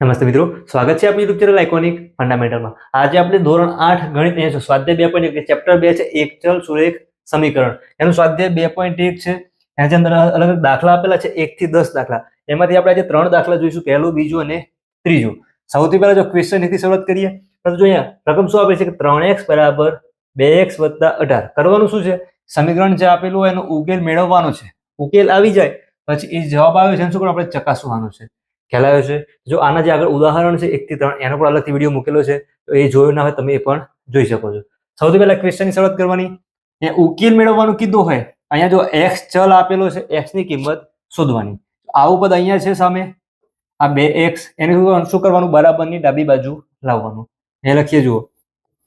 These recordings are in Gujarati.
નમસ્તે મિત્રો, સ્વાગત છે આપણી યુટ્યુબ ચેનલ આઇકોનિક ફંડામેન્ટલમાં. આજે આપણે ધોરણ 8 ગણિત અહીંયા છે સ્વાધ્યાય 2.1 ચેપ્ટર 2 છે એક ચલ સુરેખ સમીકરણ. એનું સ્વાધ્યાય 2.1 છે. એના અંદર અલગ અલગ દાખલા આપેલા છે 1 થી 10 દાખલા. એમાંથી આપણે આજે 3 દાખલા જોઈશું, પહેલું, બીજું અને ત્રીજું. સૌથી પહેલા જો ક્વેશ્ચન થી શરૂઆત કરીએ તો જો અહીંયા રકમ શું આપે છે કે 3x બરાબર 2x + 18. કરવાનું શું છે? સમીકરણ જે આપેલું હોય એનો ઉકેલ મેળવવાનો છે. ઉકેલ આવી જાય પછી એ જવાબ આવે છે શું આપણે ચકાસવાનો છે. ખ્યાલ આવ્યો છે? જો આના જે આગળ ઉદાહરણ છે 1 થી 3 એનો પણ અલગથી વિડીયો મૂકેલો છે, તો એ જોયો ના હોય તમે એ પણ જોઈ શકો છો. સૌથી પહેલા ક્વેશ્ચનની શરૂઆત કરવાની. એ ઉકેલ મેળવવાનું કીધું હોય, અહીંયા જો x ચલ આપેલો છે, x ની કિંમત શોધવાની. આવું પદ અહીંયા છે સામે, આ 2x, એને શું કરવાનું? બરાબરની ડાબી બાજુ લાવવાનું. એ લખીએ જુઓ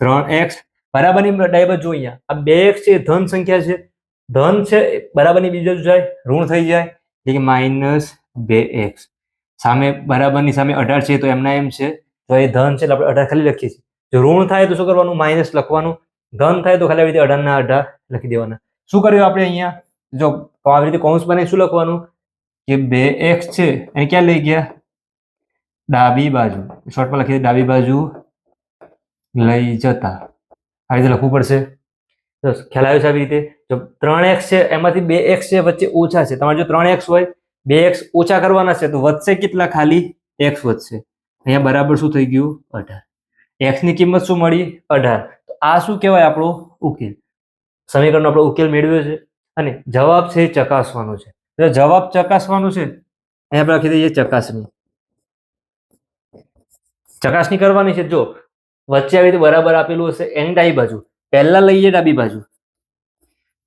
3x બરાબરની ડાબી બાજુ. અહીંયા આ 2x છે ધન સંખ્યા છે, ધન છે બરાબરની બીજી બાજુ જાય ઋણ થઈ જાય એટલે કે -2x. સામે બરાબરની સામે 18 છે તો એમના એમ છે, તો એ ધન છે એટલે આપણે 18 ખાલી લખીએ છીએ. જો ઋણ થાય તો શું કરવાનું? માઇનસ લખવાનું. ધન થાય તો ખાલી આવી રીતે 18 ના 18 લખી દેવાના. શું કર્યું આપણે અહીંયા? જો આવી રીતે કૌંસ બનાવી શું લખવાનું કે 2x છે એને ક્યાં લઈ ગયા? ડાબી બાજુ. શોર્ટમાં લખી દે ડાબી બાજુ લઈ જતા. આવી રીતે લખવું પડશે. ખ્યાલ આવ્યો છે? આવી રીતે જો 3x છે એમાંથી 2x છે વચ્ચે ઓછા છે. તમારે જો 3x હોય 2x ઓછા કરવાના છે તો વધશે કેટલા? ખાલી x વધશે. અહીંયા બરાબર શું થઈ ગયું? 18. x ની કિંમત શું મળી? 18. તો આ શું કહેવાય? આપણો ઉકેલ. સમીકરણનો આપણો ઉકેલ મેળવ્યો છે અને જવાબ છે ચકાસવાનો છે. તો જવાબ ચકાસવાનો છે, અહીંયા આપણે લખી દઈએ ચકાસણી. ચકાસણી કરવાની છે. જો વચ્ચે આવી રીતે બરાબર આપેલું હશે એની ડાબી બાજુ પહેલા લઈએ, ડાબી બાજુ.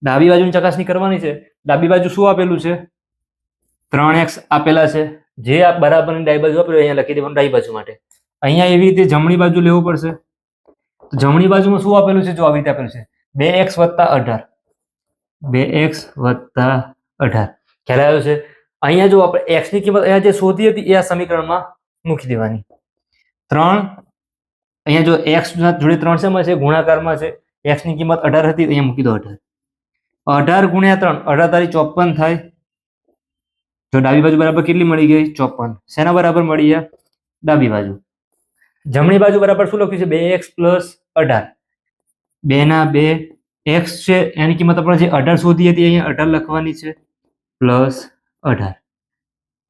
ડાબી બાજુની ચકાસણી કરવાની છે. ડાબી બાજુ શું આપેલું છે? 3x આપેલા છે. જે આ બરાબરની ડાબી બાજુ આપેલું અહીંયા લખી દેવાનું ડાબી બાજુ માટે. અહીંયા એવી રીતે જમણી બાજુ લેવું પડશે. તો જમણી બાજુમાં શું આપેલું છે? જો આવી રીતે આપેલું છે 2x + 18. 2x + 18. ખ્યાલ આવ્યો છે? અહીંયા જો આપણે x ની કિંમત અહીંયા જે શોધી હતી એ આ સમીકરણમાં મૂકી દેવાની. 3 અહીંયા જો x જોડે 3 શેમાં છે? ગુણાકારમાં છે. x ની કિંમત 18 હતી, અહીંયા મૂકી દો 18. 18 × 3 18 તારી 54 થાય. તો ડાબી બાજુ બરાબર કેટલી મળી ગઈ? 54. શેના બરાબર મળી? ડાબી બાજુ. જમણી બાજુ બરાબર શું લખ્યું છે? 2x + 18. 2 ના 2 x છે એની કિંમત આપણે જે 18 શોધી હતી અહીંયા 18 લખવાની છે પ્લસ 18.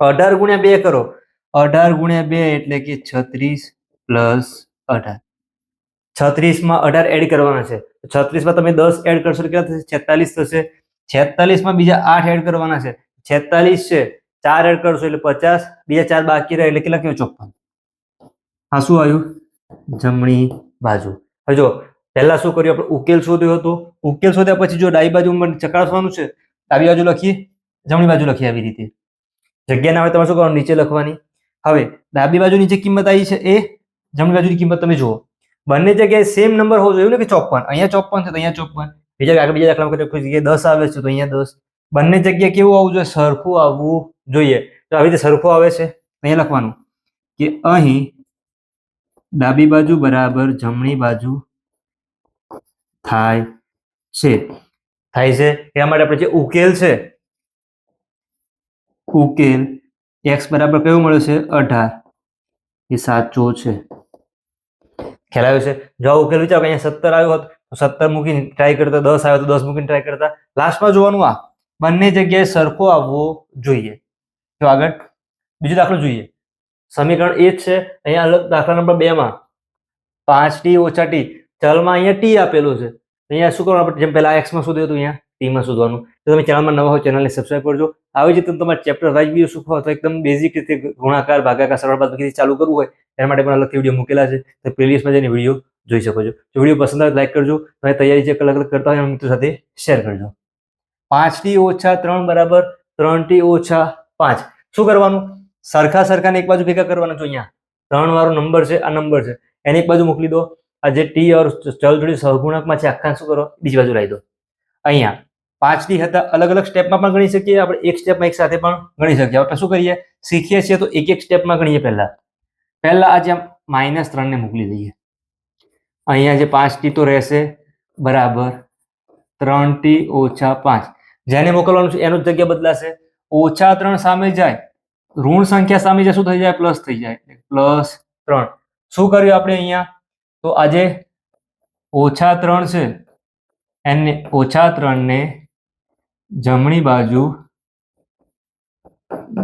18 × 2 કરો. 18 × 2 એટલે કે 36 + 18. 36 માં 18 એડ કરવાના છે. 36 માં તમે 10 એડ કરશો તો કેટલા થશે? 46 થશે. 46 માં બીજા 8 એડ કરવાના છે. 46 છે, 4 એડ કરશો એટલે 50, બીજા 4 બાકી રહે એટલે કેટલા કહેવાય? 54. આ શું આવ્યું? જમણી બાજુ. હવે જો પહેલા શું કર્યું? આપણે ઉકેલ શોધ્યો હતો. ઉકેલ શોધ્યા પછી જો ડાબી બાજુ ચકાસવાનું છે, ડાબી બાજુ લખીએ, જમણી બાજુ લખીએ. આવી રીતે જગ્યા ના હોય તમારે શું કરવાનું? નીચે લખવાની. હવે ડાબી બાજુની જે કિંમત આવી છે એ જમણી બાજુની કિંમત તમે જુઓ. બંને જગ્યાએ સેમ નંબર હોવો જોઈએ ને, કે 54. અહીંયા 54 છે તો અહીંયા 54. બીજા દાખલામાં કોઈ જગ્યાએ 10 આવે છે તો અહીંયા 10. બંને જગ્યાએ કેવું આવવું જોઈએ? સરખું આવવું જોઈએ. તો આવી રીતે સરખું આવે છે અહીંયા લખવાનું કે અહીં ડાબી બાજુ બરાબર જમણી બાજુ થાય છે. એના માટે આપણે જે ઉકેલ છે, ઉકેલ x બરાબર કયો મળ્યો છે? 18. એ સાચો છે. ખ્યાલ આવ્યો છે? જો આ ઉકેલ વિચારો કે અહીંયા 17 આવ્યો હોત તો 17 મૂકીને ટ્રાય કરતા, 10 આવ્યો તો 10 મૂકીને ટ્રાય કરતા. લાસ્ટમાં જોવાનું આ બંને જગ્યાએ સરખો આવવો જોઈએ. જો આગળ બીજો દાખલો જોઈએ. સમીકરણ એ જ છે. અહીંયા અલગ દાખલા નંબર 2 માં 5t - t ચલમાં અહીંયા t આપેલું છે. અહીંયા શું કરવાનું? આપણે જેમ પહેલા x માં શોધ્યું હતું અહીંયા t માં શોધવાનું. તો તમે ચેનલમાં નવા હોય ચેનલને સબસ્ક્રાઇબ કરજો. આવી જ રીતે તમારે ચેપ્ટર વાઇઝ વિડીયો શીખવા હોય તો એકદમ બેઝિક રીતે ગુણાકાર, ભાગાકાર, સરળ બાદબાકી ચાલુ કરવું હોય એના માટે પણ અલગથી વિડીયો મૂકેલા છે. તો પ્લેલિસ્ટમાં જઈને વિડીયો જોઈ શકો છો. જો વિડીયો પસંદ આવે લાઈક કરજો. તમે તૈયારી જે અલગ અલગ કરતા હોય મિત્રો સાથે શેર કરજો. 5t - 3 બરાબર 3t - 5. શું કરવાનું? સરખાને એક બાજુ ભેગા કરવાના. જો અહીંયા 3 વાળો નંબર છે, આ નંબર છે, એને એક બાજુ મોકલી દો. આ જે t ઓર ચલ જોડી સહગુણકમાં છે આખા શું કરો? બીજી બાજુ લાવી દો. અહીંયા 5t હતા, અલગ અલગ સ્ટેપમાં પણ ગણી શકીએ આપણે, એક સ્ટેપમાં એક સાથે પણ ગણી શકીએ. આપણે શું કરીએ? શીખીએ છીએ તો એક એક સ્ટેપમાં ગણીએ. પહેલા આ જે -3 ને મોકલી દઈએ. અહીંયા જે 5t તો રહેશે બરાબર 3t - 5. જેને મોકલવાનું છે એનું જગ્યા બદલાશે. -3 સામે જાય ઋણ સંખ્યા સામે જે શું થઈ જાય પ્લસ થઈ જાય +3. શું કર્યું આપણે અહીંયા તો આજે -3 છે એને -3 ને જમણી બાજુ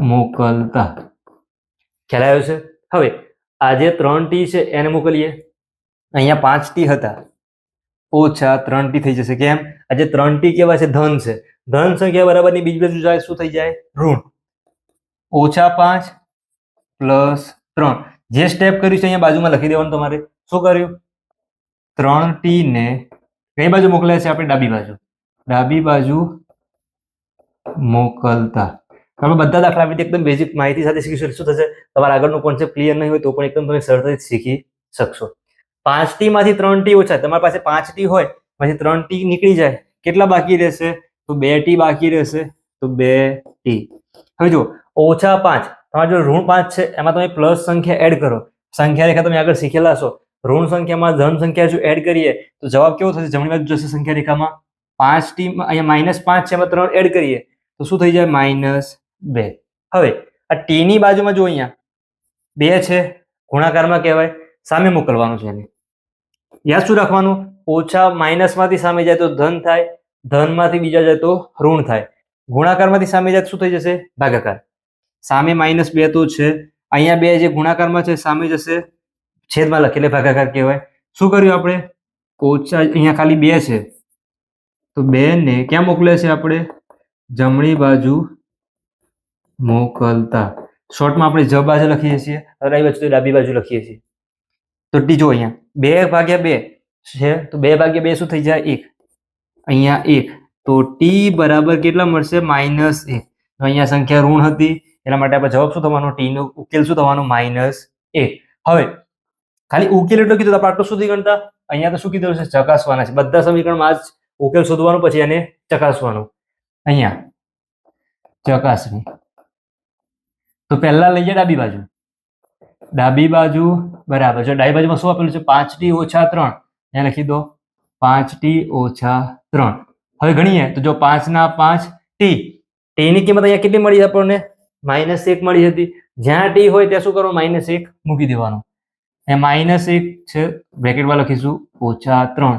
મોકલતા. ખ્યાલ આવ્યો છે? હવે આજે 3t છે એને મોકલીએ. અહીંયા 5t હતા -3t થઈ જશે. કેમ? આજે 3t કેવા છે ધન છે. ધન સંખ્યા બરાબરની બીજી બાજુ જાય શું થઈ જાય ઋણ. -5 +3 જે સ્ટેપ કર્યું છે અહીંયા બાજુમાં લખી દેવાનું તમારે. શું કર્યું? 3t ને કઈ બાજુ મોકલે છે આપણે? ડાબી બાજુ. ડાબી બાજુ મોકલતા. તમે બધા દાખલા આપણે એકદમ બેઝિક માહિતી સાથે શીખીશું. શું થશે? તમારા આગળનો કોન્સેપ્ટ ક્લિયર નહીં હોય તો પણ એકદમ તમે સરળતાથી શીખી શકશો. 5t માંથી 3t ઓછા. તમારી પાસે 5t હોય પછી 3t નીકળી જાય. કેટલા બાકી રહેશે? તો 2t બાકી રહેશે. તો 2t. હવે જો -5 તમારે જો ઋણ 5 છે એમાં તમે પ્લસ સંખ્યા એડ કરો. સંખ્યા રેખા તમે આગળ શીખેલા છો. ઋણ સંખ્યામાં ધન સંખ્યા જો એડ કરીએ તો જવાબ કેવો થશે? જમણી બાજુ જશે સંખ્યા રેખામાં 5t. અહીંયા -5 છે એમાં 3 એડ કરીએ તો શું થઈ જાય? -2. હવે આ t ની બાજુમાં જો અહીંયા 2 છે ગુણાકારમાં કહેવાય. સામે મોકલવાનું છે એને. યાદ શું રાખવાનું? ઓછા માઇનસમાંથી સામે જાય તો ધન થાય, ધનમાંથી બીજા જાય તો ઋણ થાય. ગુણાકારમાંથી સામે જાય શું થઈ જશે? ભાગાકાર. સામે -2 તો છે. અહીંયા 2 જે ગુણાકારમાં છે સામે જશે છેદમાં લખી એટલે ભાગાકાર કહેવાય. શું કર્યું આપણે? ઓછા અહીંયા ખાલી 2 છે તો 2 ને ક્યાં મોકલે છે આપણે? જમણી બાજુ મોકલતા. શોર્ટમાં આપણે જ બાજુ લખીએ છીએ, ડાબી બાજુ તો ડાબી બાજુ લખીએ છીએ. તો ટી જો અહીંયા 2/2 છે તો 2/2 શું થઈ જાય? 1. અહીંયા 1 તો ટી બરાબર કેટલા મળશે? -1. અહીંયા સંખ્યા ઋણ હતી એટલા માટે આપણે જવાબ શું થવાનો? ટી નો ઉકેલ શું થવાનો? -1. હવે ખાલી ઉકેલ એટલો કીધું આપણે આટલું સુધી ગણતા. અહીંયા તો શું કીધું છે? ચકાસવાના છે. બધા સમીકરણમાં આ ઉકેલ શોધવાનો પછી એને ચકાસવાનો. અહીંયા ચકાસણી. તો પહેલા લઈએ ડાબી બાજુ. ડાબી બાજુ બરાબર. જો ડાબી બાજુમાં શું આપેલું છે? 5t - 3. અહીંયા લખી દો 5t - 3. હવે ગણીએ તો જો 5 ના 5 t. t ની કિંમત અહીંયા કેટલી મળી આપણને? -1 મળી હતી. જ્યાં t હોય ત્યાં શું કરવાનું? -1 મૂકી દેવાનું. અહીંયા -1 છે બ્રેકેટમાં લખીશું -3.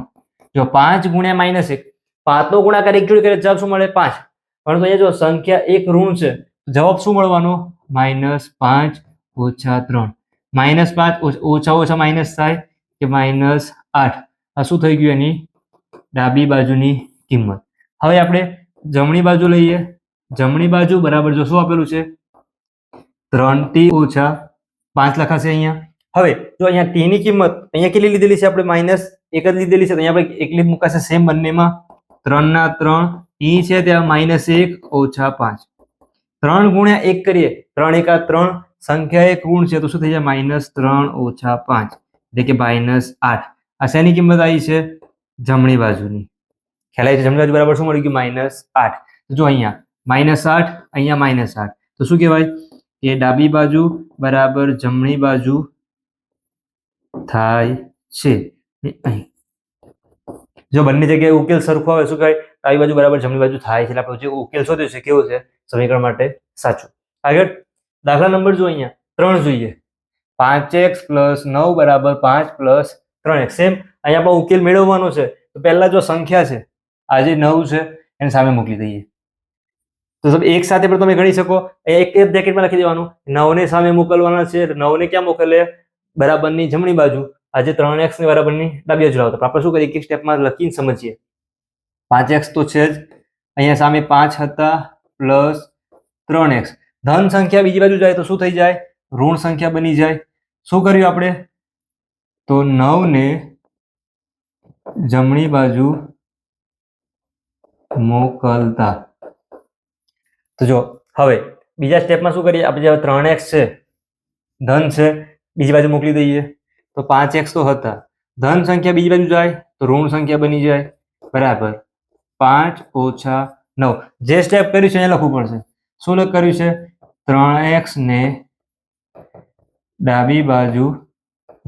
જો 5 ગુણ્યા -1, 5 નો ગુણાકાર એક જોડે કરે જવાબ શું મળે? 5. પરંતુ અહીંયા જો સંખ્યા એક ઋણ છે જવાબ શું મળવાનો? -5 - 3. -5 ઓછા માઇનસ થાય કે -8. આ શું થઈ ગયું? એની ડાબી બાજુની કિંમત. હવે આપણે જમણી બાજુ લઈએ. જમણી બાજુ બરાબર જો શું આપેલું છે? 3t - 5 લખાશે અહીંયા. હવે જો અહીંયા t ની કિંમત અહીંયા કેટલી લીધેલી છે આપણે? -1 જ લીધેલી છે તો અહીંયા આપણે એકલી મુકાશે સેમ બંનેમાં. 3 ના 3 t છે ત્યાં -1 - 5. 3 ગુણ્યા 1 કરીએ 3 × 3. સંખ્યા એક ઋણ છે તો શું થઈ જાય? -3 - 5 એટલે કે -8. આ શેની કિંમત આવી છે? જમણી બાજુની. ખ્યાલ આવી છે? જમણી બાજુ બરાબર શું મળી ગયું? -8. જો અહીંયા -8 અહીંયા -8 તો શું કહેવાય? કે ડાબી બાજુ બરાબર જમણી બાજુ થાય છે. જો બંને જગ્યાએ ઉકેલ સરખો આવે શું કહેવાય? ડાબી બાજુ બરાબર જમણી બાજુ થાય છે. એટલે આપણે જે ઉકેલ શોધ્યો છે કેવો છે? સમીકરણ માટે સાચું. આગળ દાખલા નંબર જો અહીંયા 3 જોઈએ. 5x + 9 = 5 + 3x. સેમ અહીંયા પણ ઉકેલ મેળવવાનો છે તો પહેલા જો સંખ્યા છે આ જે 9 છે એને સામે મોકલી દઈએ તો તમે એક સાથે પણ તમે ગણી શકો. એક બ્રેકેટમાં લખી દેવાનું. 9 ને સામે મોકલવાના છે. 9 ને ક્યાં મોકલે? બરાબરની જમણી બાજુ. આજે 3x ને બરાબરની ડાબી બાજુ લાવતો. આપણે શું કરીએ? એક સ્ટેપમાં લખીને સમજીએ. 5x તો છે જ. અહીંયા સામે 5 હતા પ્લસ 3x. ધન સંખ્યા બીજી બાજુ જાય તો શું થઈ જાય? ઋણ સંખ્યા બની જાય. શું કર્યું આપણે? તો 9 ને જમણી બાજુ મોકલતા. તો જો હવે બીજા સ્ટેપમાં શું કરીએ? આપણે જે 3x છે ધન છે બીજી બાજુ મોકલી દઈએ તો 5x તો હતા. ધન સંખ્યા બીજી બાજુ જાય તો ઋણ સંખ્યા બની જાય. બરાબર 5 - 9. જે સ્ટેપ કર્યું છે એને લખવું પડશે. શું કર્યું છે? 3x ને ડાબી બાજુ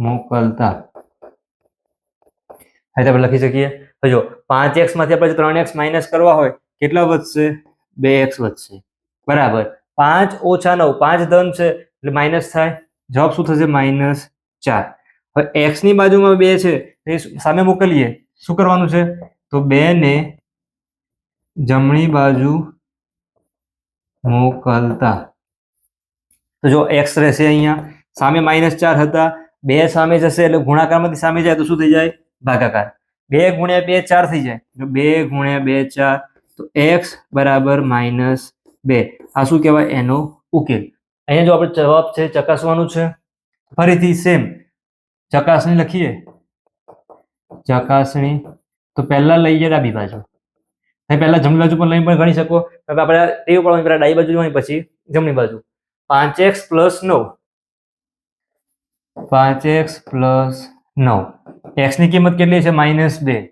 મોકલતા. હવે આપણે લખી શકીએ. તો જો 5x માંથી આપણે 3x માઇનસ કરવા હોય કેટલા વધશે? 2x વધશે. બરાબર 5 ઓછા 9, 5 ધન છે એટલે માઇનસ થાય, જવાબ શું થશે? -4. હવે x ની બાજુમાં 2 છે એ સામે મોકલીએ, શું કરવાનું છે? તો 2 ને જમણી બાજુ મોકલતા, તો જો x રહેશે અહીંયા, સામે -4 હતા, 2 સામે જશે એટલે ગુણાકારમાંથી સામે જાય તો શું થઈ જાય? ભાગાકાર. 2 ગુણ્યા 2 4 થઈ જાય, તો 2 ગુણ્યા 2 4, તો x બરાબર -2. આ શું કહેવાય? એનો ઉકેલ. અહીંયા જો આપણે જવાબ છે ચકાસવાનું છે, ફરીથી સેમ ચકાસણી લખીએ, ચકાસણી. તો પહેલા લઈએ ડાબી બાજુ, પહેલા જમણી બાજુ પણ લઈને પણ ગણી શકો. હવે આપણે ટેવ પાડવાની, પહેલા ડાબી બાજુ જોવાની પછી જમણી બાજુ. 5x + 9, 5x + 9, x ની કિંમત કેટલી છે? -2.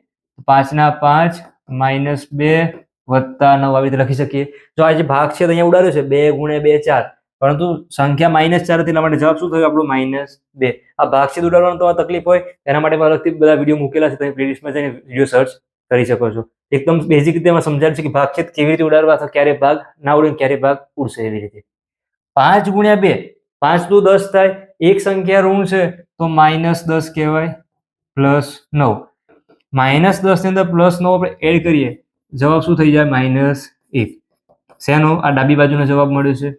5 ના 5 -2 વત્તા 9 આવી રીતે લખી શકીએ. જો આ જે ભાગ છે તો અહીંયા ઉડાડ્યો છે 2 ગુણ્યા 2 4, પરંતુ સંખ્યા -4 હતી એટલા માટે જવાબ શું થયો આપણો? -2. આ ભાગછેદ ઉડાડવાનો તો તકલીફ હોય એના માટે અલગથી બધા વિડીયો મૂકેલા છે, તમે પ્લેલિસ્ટમાં જઈને વિડીયો સર્ચ કરી શકો છો. એકદમ બેઝિક રીતે એમાં સમજાવ્યું છે કે ભાગછેદ કેવી રીતે ઉડાડવા, અથવા ક્યારે ભાગ ના ઉડે ક્યારે ભાગ ઉડશે, એવી રીતે. 5 ગુણ્યા 2, 5 દુ 10 થાય, એક સંખ્યા ઋણ છે તો -10 કહેવાય, +9. -10 ની અંદર +9 આપણે એડ કરીએ, જવાબ શું થઈ જાય? -1. શેનો? આ ડાબી બાજુનો જવાબ મળ્યો છે.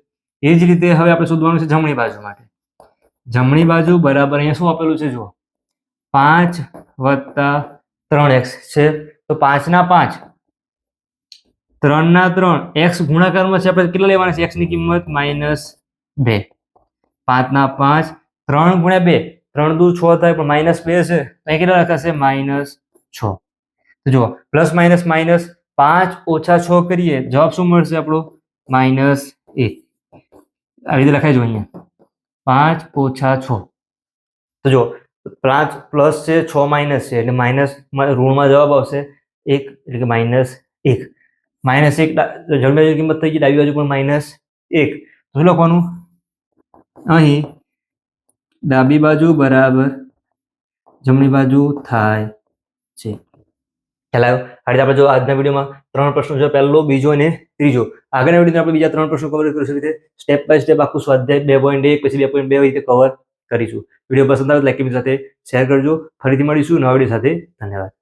એ જ રીતે હવે આપણે શોધવાનું છે જમણી બાજુ માટે. જમણી બાજુ બરાબર અહીંયા શું આપેલું છે? જુઓ, 5 + 3x છે, તો 5 ના 5, 3 ના 3, x ગુણાકારમાં છે, આપણે કેટલા લેવાના છે? x ની કિંમત -2. 5 ના 5, 3 ગુણ્યા 2, 3 દુ 6 થાય, પણ -2 છે, અહીં કેટલા લખાશે? -6. તો જુઓ, પ્લસ માઇનસ માઇનસ, 5 ઓછા 6 કરીએ, જવાબ શું મળશે આપણો? -1. આવી રીતે લખાઈ જો અહીંયા, 5 ઓછા 6. તો જો 5 પ્લસ છે, 6 માઇનસ છે, એટલે માઇનસ ઋણમાં જવાબ આવશે 1, એટલે કે -1. -1 જમણી બાજુ કિંમત થઈ ગઈ, ડાબી બાજુ પણ -1. તો શું લખવાનું? અહીં ડાબી બાજુ બરાબર જમણી બાજુ થાય છે. ખ્યાલ આવ્યો? આ રીતે આપણે જો આજના વિડીયોમાં 3 પ્રશ્નો જો પહેલો, બીજો અને ત્રીજો, આગળના વિડીયોમાં આપણે બીજા 3 પ્રશ્નો કવર કરીશું. રીતે સ્ટેપ બાય સ્ટેપ આખું સ્વાધ્યાય 2.1 પછી 2.2 રીતે કવર કરીશું. વિડીયો પસંદ આવે તો લાઈક સાથે શેર કરજો. ફરીથી મળીશું નવા વિડીયો સાથે. ધન્યવાદ.